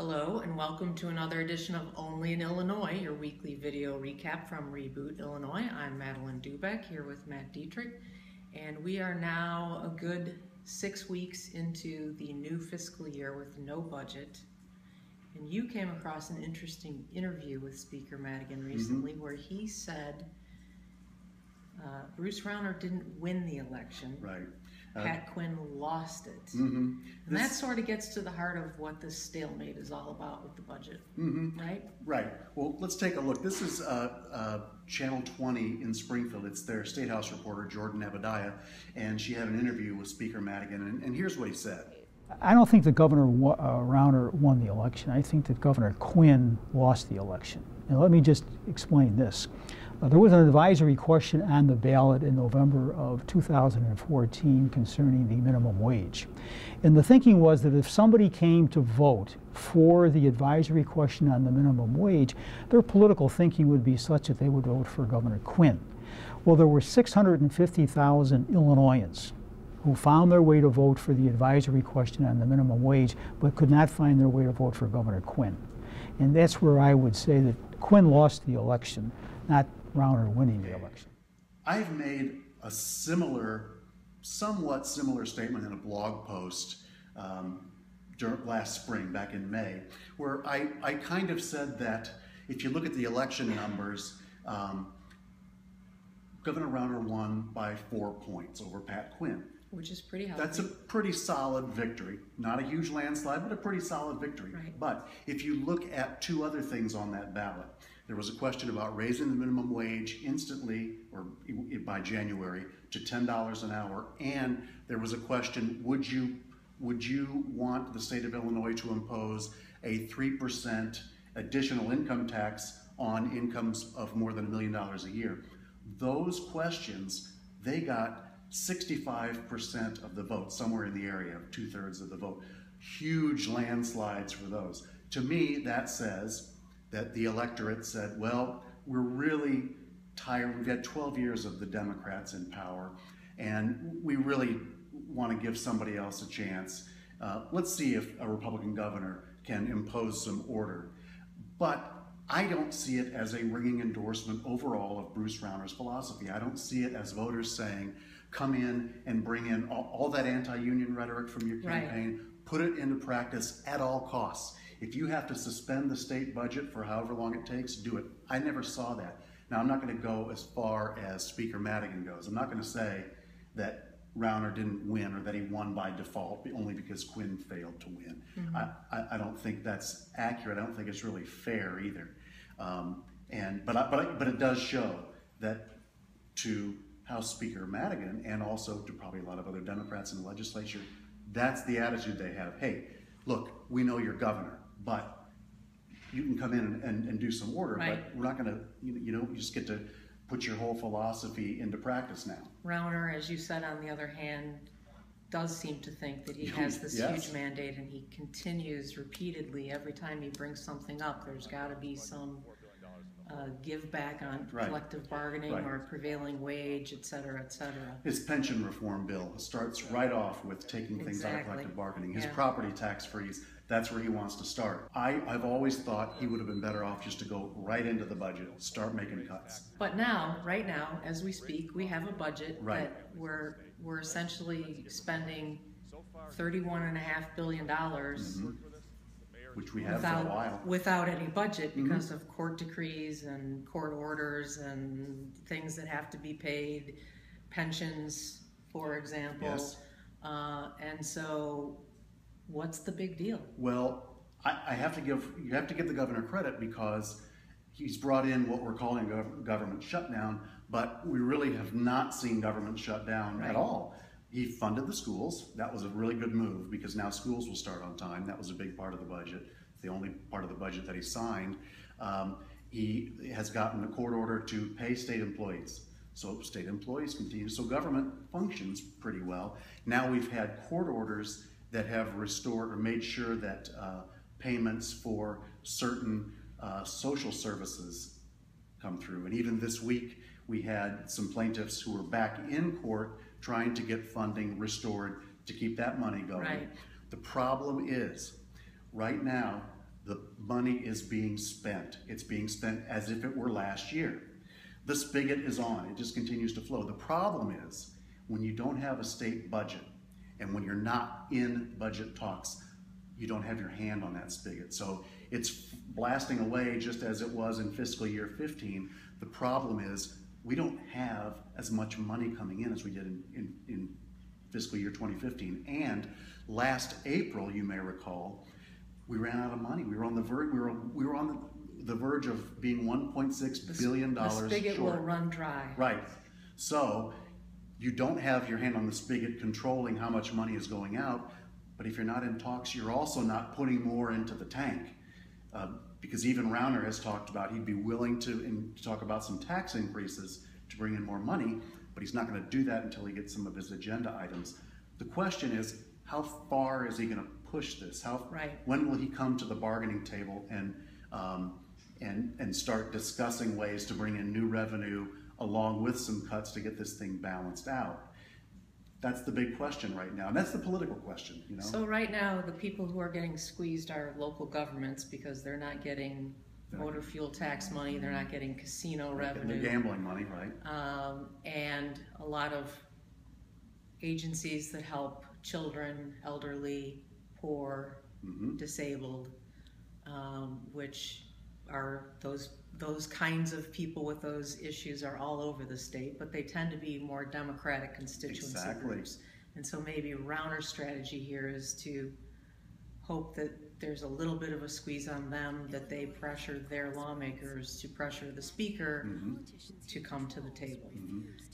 Hello and welcome to another edition of Only in Illinois, your weekly video recap from Reboot Illinois. I'm Madeline Dubeck here with Matt Dietrich, and we are now a good 6 weeks into the new fiscal year with no budget. And you came across an interesting interview with Speaker Madigan recently where he said Bruce Rauner didn't win the election. Right. Pat Quinn lost it. And that sort of gets to the heart of what this stalemate is all about with the budget, right? Right. Well, let's take a look. This is Channel 20 in Springfield. It's their State House reporter, Jordan Abadiah, and she had an interview with Speaker Madigan, and here's what he said. I don't think that Governor Rauner won the election. I think that Governor Quinn lost the election. Now, let me just explain this. There was an advisory question on the ballot in November of 2014 concerning the minimum wage. And the thinking was that if somebody came to vote for the advisory question on the minimum wage, their political thinking would be such that they would vote for Governor Quinn. Well, there were 650,000 Illinoisans who found their way to vote for the advisory question on the minimum wage, but could not find their way to vote for Governor Quinn. And that's where I would say that Quinn lost the election, not Rauner winning the election. I've made a somewhat similar statement in a blog post last spring, back in May, where I kind of said that if you look at the election numbers, Governor Rauner won by 4 points over Pat Quinn. Which is pretty healthy. That's a pretty solid victory. Not a huge landslide, but a pretty solid victory. Right. But if you look at two other things on that ballot, there was a question about raising the minimum wage instantly, or by January, to $10 an hour, and there was a question, would you want the state of Illinois to impose a 3% additional income tax on incomes of more than $1 million a year? Those questions, they got 65% of the vote, somewhere in the area of 2/3 of the vote. Huge landslides for those. To me, that says that the electorate said, well, we're really tired. We've had 12 years of the Democrats in power, and we really want to give somebody else a chance. Let's see if a Republican governor can impose some order. But I don't see it as a ringing endorsement overall of Bruce Rauner's philosophy. I don't see it as voters saying, come in and bring in all that anti-union rhetoric from your campaign, put it into practice at all costs. If you have to suspend the state budget for however long it takes, do it. I never saw that. Now, I'm not going to go as far as Speaker Madigan goes. I'm not going to say that Rauner didn't win or that he won by default only because Quinn failed to win. I don't think that's accurate. I don't think it's really fair either. But it does show that to House Speaker Madigan, and also to probably a lot of other Democrats in the legislature, that's the attitude they have. Hey, look, we know you're governor, but you can come in and do some order, but we're not going to, you just get to put your whole philosophy into practice now. Rauner, as you said, on the other hand, does seem to think that he has this huge mandate, and he continues repeatedly every time he brings something up. There's got to be some give back on collective bargaining or prevailing wage, et cetera, et cetera. His pension reform bill starts right off with taking things out of collective bargaining. His property tax freeze, that's where he wants to start. I've always thought he would have been better off just to go right into the budget, start making cuts. But now, right now, as we speak, we have a budget that we're essentially spending $31.5 billion which we have for a while. Without any budget because of court decrees and court orders and things that have to be paid, pensions, for example. Yes. And so, what's the big deal? Well, you have to give the governor credit because he's brought in what we're calling a government shutdown, but we really have not seen government shut down at all. He funded the schools. That was a really good move because now schools will start on time. That was a big part of the budget, the only part of the budget that he signed. He has gotten a court order to pay state employees. So state employees continue. So government functions pretty well. Now we've had court orders that have restored or made sure that payments for certain social services come through. And even this week, we had some plaintiffs who were back in court trying to get funding restored to keep that money going. Right. The problem is, right now, The money is being spent. It's being spent as if it were last year. The spigot is on. It just continues to flow. The problem is when you don't have a state budget and when you're not in budget talks, you don't have your hand on that spigot. So it's blasting away just as it was in fiscal year 15. The problem is we don't have as much money coming in as we did in fiscal year 2015. And last April, you may recall, we ran out of money. We were on the verge. We were on the verge of being $1.6 billion The spigot short. will run dry. Right. So you don't have your hand on the spigot controlling how much money is going out. But if you're not in talks, you're also not putting more into the tank. Because even Rauner has talked about he'd be willing to talk about some tax increases to bring in more money, but he's not going to do that until he gets some of his agenda items. The question is, how far is he going to push this? When will he come to the bargaining table and start discussing ways to bring in new revenue along with some cuts to get this thing balanced out? That's the big question right now, and that's the political question, you know. So right now, the people who are getting squeezed are local governments because they're not getting motor fuel tax money, they're not getting casino revenue. The gambling money, right? And a lot of agencies that help children, elderly, poor, disabled, which are those kinds of people with those issues are all over the state, but they tend to be more democratic constituency groups. And so maybe Rauner's strategy here is to hope that there's a little bit of a squeeze on them, that they pressure their lawmakers to pressure the speaker to come to the table.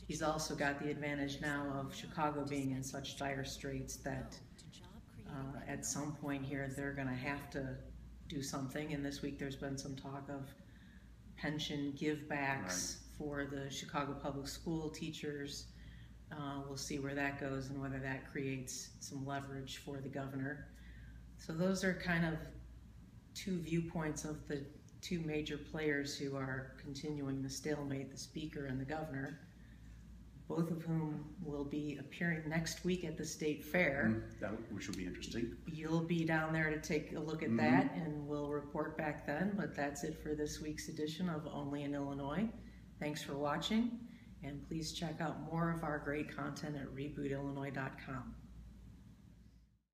He's also got the advantage now of Chicago being in such dire straits that at some point here they're going to have to do something. And this week there's been some talk of pension give-backs for the Chicago public school teachers. We'll see where that goes and whether that creates some leverage for the governor. So those are kind of two viewpoints of the two major players who are continuing the stalemate, the speaker and the governor, both of whom will be appearing next week at the state fair. Which will be interesting. You'll be down there to take a look at that, and we'll report back then. But that's it for this week's edition of Only in Illinois. Thanks for watching, and please check out more of our great content at rebootillinois.com.